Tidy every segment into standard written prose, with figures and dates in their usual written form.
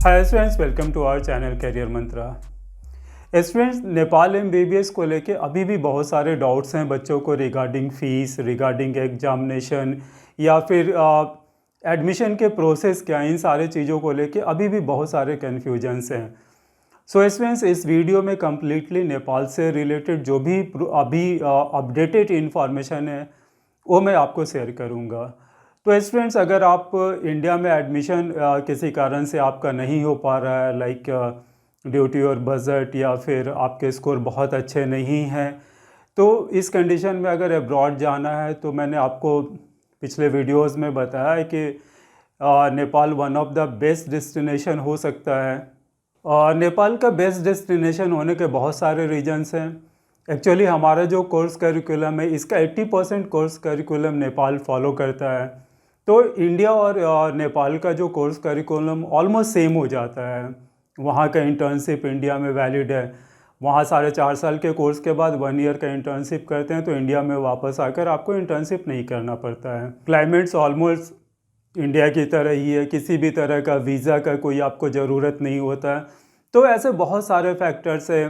Hi students, welcome to our channel Career Mantra. Students, Nepal MBBS को लेके अभी भी बहुत सारे डाउट्स हैं बच्चों को रिगार्डिंग फीस, रिगार्डिंग एग्जामिनेशन या फिर एडमिशन के प्रोसेस क्या, इन सारे चीज़ों को लेके अभी भी बहुत सारे कन्फ्यूजन्स हैं। सो स्टूडेंट्स, इस वीडियो में कम्प्लीटली नेपाल से रिलेटेड जो भी अभी अपडेटेड इंफॉर्मेशन है वो मैं आपको शेयर करूँगा। तो स्टूडेंट्स, अगर आप इंडिया में एडमिशन किसी कारण से आपका नहीं हो पा रहा है, like due to your budget या फिर आपके स्कोर बहुत अच्छे नहीं हैं, तो इस कंडीशन में अगर अब्रॉड जाना है तो मैंने आपको पिछले वीडियोस में बताया है कि Nepal one of the best destination हो सकता है। नेपाल का बेस्ट डेस्टिनेशन होने के बहुत सारे रीजंस हैं। एक्चुअली हमारा जो कोर्स करिकुलम है, इसका 80% कोर्स करिकुलम नेपाल फॉलो करता है। तो इंडिया और नेपाल का जो कोर्स करिकुलम ऑलमोस्ट सेम हो जाता है। वहाँ का इंटर्नशिप इंडिया में वैलिड है। वहाँ 4.5 साल के कोर्स के बाद 1 ईयर का इंटर्नशिप करते हैं, तो इंडिया में वापस आकर आपको इंटर्नशिप नहीं करना पड़ता है। क्लाइमेट्स ऑलमोस्ट इंडिया की तरह ही है, किसी भी तरह का वीज़ा का कोई आपको ज़रूरत नहीं होता है। तो ऐसे बहुत सारे फैक्टर्स हैं।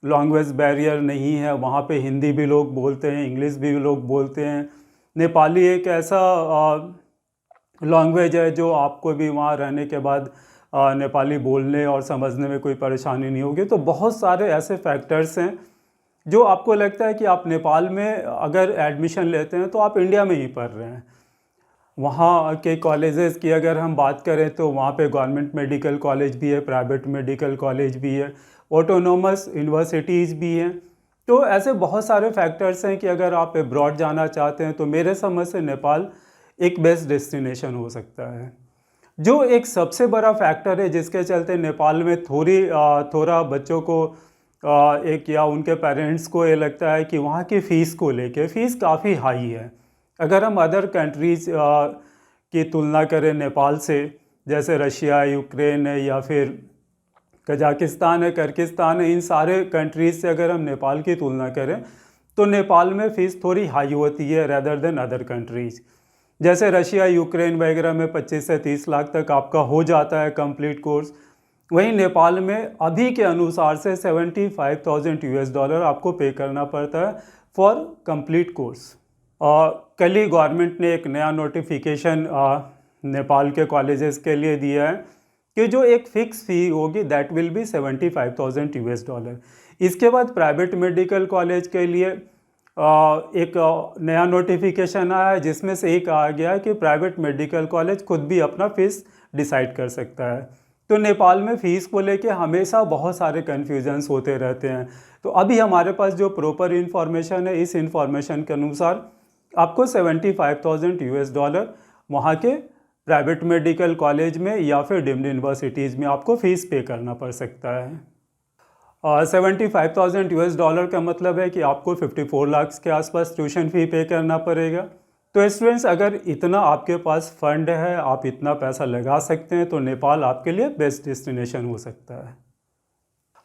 लैंग्वेज बैरियर नहीं है, वहाँ पे हिंदी भी लोग बोलते हैं, इंग्लिश भी लोग बोलते हैं। नेपाली एक ऐसा लैंग्वेज है जो आपको भी वहाँ रहने के बाद नेपाली बोलने और समझने में कोई परेशानी नहीं होगी। तो बहुत सारे ऐसे फैक्टर्स हैं जो आपको लगता है कि आप नेपाल में अगर एडमिशन लेते हैं तो आप इंडिया में ही पढ़ रहे हैं। वहाँ के कॉलेजेस की अगर हम बात करें तो वहाँ पे गवर्नमेंट मेडिकल कॉलेज भी है, प्राइवेट मेडिकल कॉलेज भी है, ऑटोनोमस यूनिवर्सिटीज़ भी हैं। तो ऐसे बहुत सारे फैक्टर्स हैं कि अगर आप अब्रॉड जाना चाहते हैं तो मेरे समझ से नेपाल एक बेस्ट डेस्टिनेशन हो सकता है। जो एक सबसे बड़ा फैक्टर है जिसके चलते नेपाल में थोड़ा बच्चों को एक या उनके पेरेंट्स को ये लगता है कि वहाँ की फ़ीस को लेके फ़ीस काफ़ी हाई है। अगर हम अदर कंट्रीज़ की तुलना करें नेपाल से, जैसे रशिया, यूक्रेन है या फिर कजाकिस्तान है, किर्गिस्तान है, इन सारे कंट्रीज़ से अगर हम नेपाल की तुलना करें तो नेपाल में फ़ीस थोड़ी हाई होती है रेदर देन अदर कंट्रीज़। जैसे रशिया, यूक्रेन वगैरह में 25 से 30 लाख तक आपका हो जाता है कंप्लीट कोर्स। वहीं नेपाल में अभी के अनुसार से $75,000 आपको पे करना पड़ता है फॉर कंप्लीट कोर्स। कल ही गवर्नमेंट ने एक नया नोटिफिकेशन नेपाल के कॉलेजेस के लिए दिया है कि जो एक फ़िक्स फ़ी होगी दैट विल बी $75,000। इसके बाद प्राइवेट मेडिकल कॉलेज के लिए एक नया नोटिफिकेशन आया है जिसमें से एक आ गया है कि प्राइवेट मेडिकल कॉलेज खुद भी अपना फ़ीस डिसाइड कर सकता है। तो नेपाल में फ़ीस को लेके हमेशा बहुत सारे कन्फ्यूजन्स होते रहते हैं। तो अभी हमारे पास जो प्रॉपर इन्फॉर्मेशन है, इस इन्फॉर्मेशन के अनुसार आपको $75,000 वहाँ के प्राइवेट मेडिकल कॉलेज में या फिर डीम्ड यूनिवर्सिटीज़ में आपको फ़ीस पे करना पड़ सकता है। $75,000 का मतलब है कि आपको 54 लाख के आसपास ट्यूशन फ़ी पे करना पड़ेगा। तो स्टूडेंट्स, अगर इतना आपके पास फंड है, आप इतना पैसा लगा सकते हैं, तो नेपाल आपके लिए बेस्ट डेस्टिनेशन हो सकता है।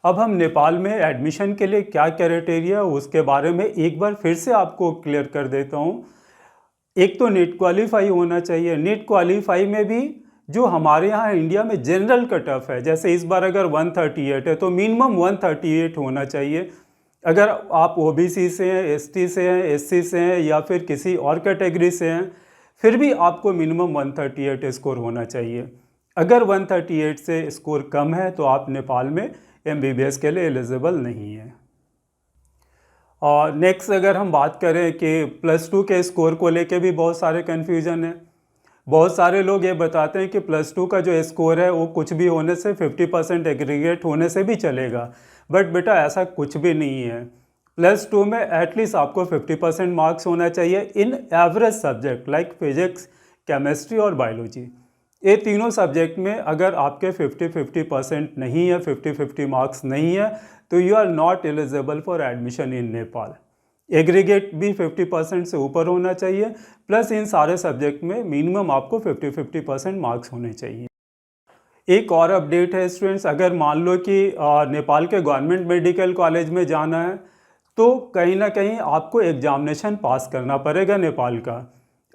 अब हम नेपाल में एडमिशन के लिए क्या क्राइटेरिया उसके बारे में एक बार फिर से आपको क्लियर कर देता हूँ। एक तो नीट क्वालिफाई होना चाहिए। नीट क्वालिफाई में भी जो हमारे यहाँ इंडिया में जनरल कट ऑफ है, जैसे इस बार अगर 138 है तो मिनिमम 138 होना चाहिए। अगर आप ओबीसी से हैं, एसटी से हैं, एससी से हैं या फिर किसी और कैटेगरी से हैं, फिर भी आपको मिनिमम 138 स्कोर होना चाहिए। अगर 138 से स्कोर कम है तो आप नेपाल में एमबीबीएस के लिए एलिजिबल नहीं है। और नेक्स्ट अगर हम बात करें कि +2 के स्कोर को लेके भी बहुत सारे कन्फ्यूजन है। बहुत सारे लोग ये बताते हैं कि +2 का जो स्कोर है वो कुछ भी होने से 50% एग्रीगेट होने से भी चलेगा, बट बेटा ऐसा कुछ भी नहीं है। +2 में एटलीस्ट आपको 50% मार्क्स होना चाहिए इन average subject like physics, chemistry और बायोलॉजी। ये तीनों सब्जेक्ट में अगर आपके 50-50% नहीं है, 50-50 मार्क्स नहीं है, तो you are not eligible for admission in Nepal. Aggregate भी 50% से ऊपर होना चाहिए, प्लस इन सारे सब्जेक्ट में मिनिमम आपको 50-50% मार्क्स होने चाहिए। एक और अपडेट है स्टूडेंट्स, अगर मान लो कि नेपाल के गवर्नमेंट मेडिकल कॉलेज में जाना है तो कहीं ना कहीं आपको एग्जामिनेशन पास करना पड़ेगा नेपाल का।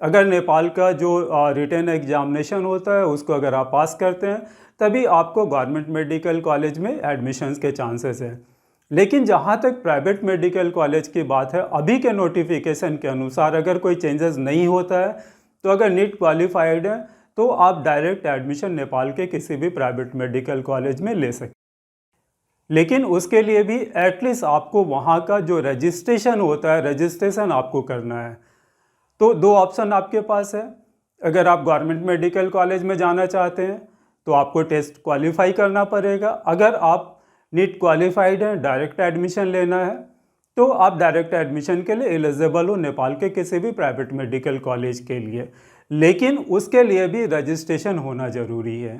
अगर नेपाल का जो रिटन एग्जामिनेशन होता है उसको अगर आप पास करते हैं तभी आपको गवर्नमेंट मेडिकल कॉलेज में एडमिशन्स के चांसेस है। लेकिन जहाँ तक प्राइवेट मेडिकल कॉलेज की बात है, अभी के नोटिफिकेशन के अनुसार अगर कोई चेंजेस नहीं होता है तो अगर नीट क्वालिफाइड है तो आप डायरेक्ट एडमिशन नेपाल के किसी भी प्राइवेट मेडिकल कॉलेज में ले सकते। लेकिन उसके लिए भी एटलीस्ट आपको वहाँ का जो रजिस्ट्रेशन होता है, रजिस्ट्रेशन आपको करना है। तो दो ऑप्शन आपके पास है। अगर आप गवर्नमेंट मेडिकल कॉलेज में जाना चाहते हैं तो आपको टेस्ट क्वालिफाई करना पड़ेगा। अगर आप नीट क्वालिफाइड हैं, डायरेक्ट एडमिशन लेना है, तो आप डायरेक्ट एडमिशन के लिए एलिजिबल हो नेपाल के किसी भी प्राइवेट मेडिकल कॉलेज के लिए। लेकिन उसके लिए भी रजिस्ट्रेशन होना ज़रूरी है।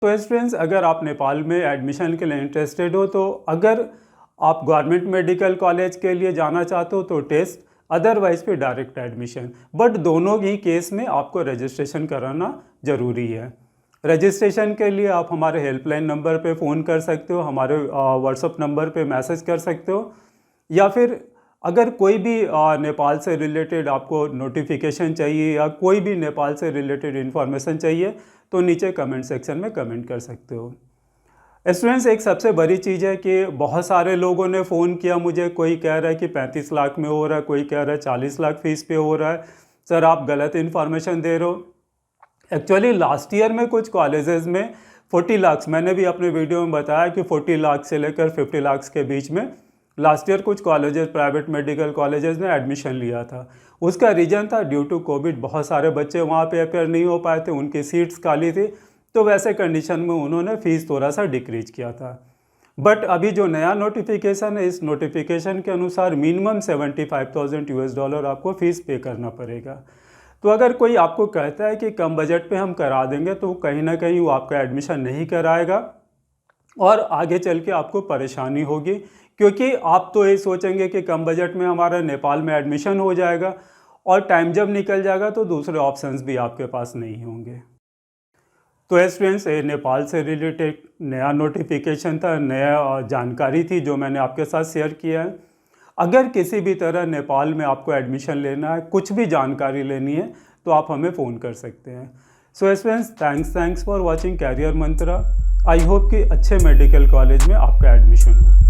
तो स्टूडेंट्स, अगर आप नेपाल में एडमिशन के लिए इंटरेस्टेड हो तो अगर आप गवर्नमेंट मेडिकल कॉलेज के लिए जाना चाहते हो तो टेस्ट, अदरवाइज फिर डायरेक्ट एडमिशन। बट दोनों ही केस में आपको रजिस्ट्रेशन कराना ज़रूरी है। रजिस्ट्रेशन के लिए आप हमारे हेल्पलाइन नंबर पे फ़ोन कर सकते हो, हमारे व्हाट्सअप नंबर पे मैसेज कर सकते हो, या फिर अगर कोई भी नेपाल से रिलेटेड आपको नोटिफिकेशन चाहिए या कोई भी नेपाल से रिलेटेड इन्फॉर्मेशन चाहिए तो नीचे कमेंट सेक्शन में कमेंट कर सकते हो। स्टूडेंट्स, एक सबसे बड़ी चीज़ है कि बहुत सारे लोगों ने फ़ोन किया मुझे, कोई कह रहा है कि 35 लाख में हो रहा है, कोई कह रहा है 40 लाख फीस पे हो रहा है। सर, आप गलत इन्फॉर्मेशन दे रहे हो। एक्चुअली लास्ट ईयर में कुछ कॉलेजेस में 40 लाख, मैंने भी अपने वीडियो में बताया कि 40 लाख से लेकर 50 लाख के बीच में लास्ट ईयर कुछ कॉलेजेस, प्राइवेट मेडिकल कॉलेजेस ने एडमिशन लिया था। उसका रीज़न था ड्यू टू कोविड, बहुत सारे बच्चे वहाँ पे अपेयर नहीं हो पाए थे, उनकी सीट्स खाली थी, तो वैसे कंडीशन में उन्होंने फ़ीस थोड़ा सा डिक्रीज किया था। बट अभी जो नया नोटिफिकेशन है, इस नोटिफिकेशन के अनुसार मिनिमम $75,000 आपको फ़ीस पे करना पड़ेगा। तो अगर कोई आपको कहता है कि कम बजट पे हम करा देंगे तो कहीं ना कहीं वो आपका एडमिशन नहीं कराएगा और आगे चल के आपको परेशानी होगी, क्योंकि आप तो ये सोचेंगे कि कम बजट में हमारा नेपाल में एडमिशन हो जाएगा और टाइम जब निकल जाएगा तो दूसरे ऑप्शंस भी आपके पास नहीं होंगे। तो स्टूडेंट्स, ये नेपाल से रिलेटेड नया नोटिफिकेशन था, नया जानकारी थी जो मैंने आपके साथ शेयर किया है। अगर किसी भी तरह नेपाल में आपको एडमिशन लेना है, कुछ भी जानकारी लेनी है, तो आप हमें फ़ोन कर सकते हैं। So students, thanks for watching Career Mantra. I hope कि अच्छे मेडिकल कॉलेज में आपका एडमिशन हो।